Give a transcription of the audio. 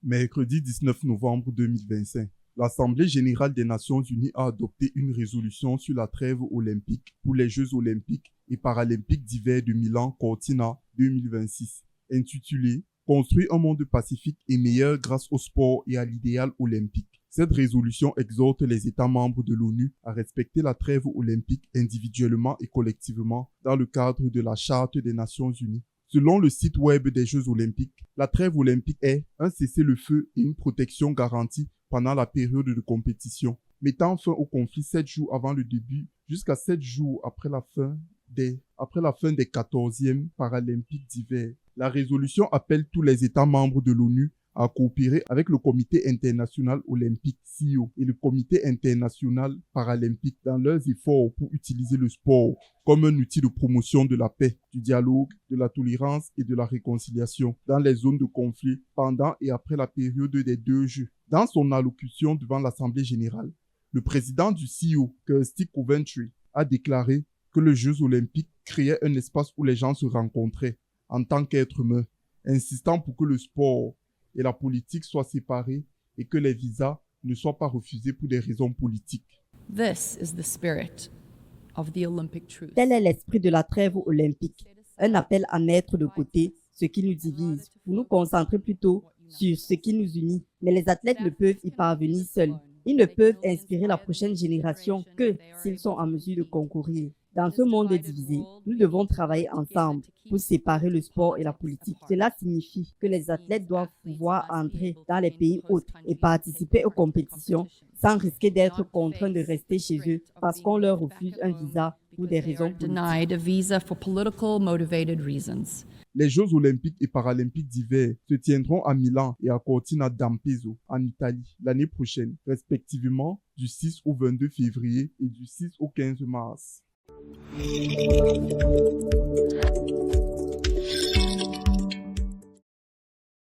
Mercredi 19 novembre 2025, l'Assemblée générale des Nations unies a adopté une résolution sur la trêve olympique pour les Jeux olympiques et paralympiques d'hiver de Milan-Cortina 2026, intitulée « Construire un monde pacifique et meilleur grâce au sport et à l'idéal olympique ». Cette résolution exhorte les États membres de l'ONU à respecter la trêve olympique individuellement et collectivement dans le cadre de la Charte des Nations unies. Selon le site web des Jeux olympiques, la trêve olympique est un cessez-le-feu et une protection garantie pendant la période de compétition, mettant fin au conflit 7 jours avant le début jusqu'à 7 jours après la fin des 14e Paralympiques d'hiver. La résolution appelle tous les États membres de l'ONU à coopérer avec le Comité international olympique (CIO) et le Comité international paralympique dans leurs efforts pour utiliser le sport comme un outil de promotion de la paix, du dialogue, de la tolérance et de la réconciliation dans les zones de conflit pendant et après la période des 2 Jeux. Dans son allocution devant l'Assemblée générale, le président du CIO, Kirsty Coventry, a déclaré que les Jeux olympiques créaient un espace où les gens se rencontraient en tant qu'êtres humains, insistant pour que le sport et la politique soient séparés et que les visas ne soient pas refusés pour des raisons politiques. This is the spirit of the Olympic truth. Tel est l'esprit de la trêve olympique, un appel à mettre de côté ce qui nous divise, pour nous concentrer plutôt sur ce qui nous unit. Mais les athlètes ne peuvent y parvenir seuls. Ils ne peuvent inspirer la prochaine génération que s'ils sont en mesure de concourir. Dans ce monde divisé, nous devons travailler ensemble pour séparer le sport et la politique. Cela signifie que les athlètes doivent pouvoir entrer dans les pays hôtes et participer aux compétitions sans risquer d'être contraints de rester chez eux parce qu'on leur refuse un visa pour des raisons politiques. Les Jeux olympiques et paralympiques d'hiver se tiendront à Milan et à Cortina d'Ampezzo, en Italie, l'année prochaine, respectivement du 6 au 22 février et du 6 au 15 mars.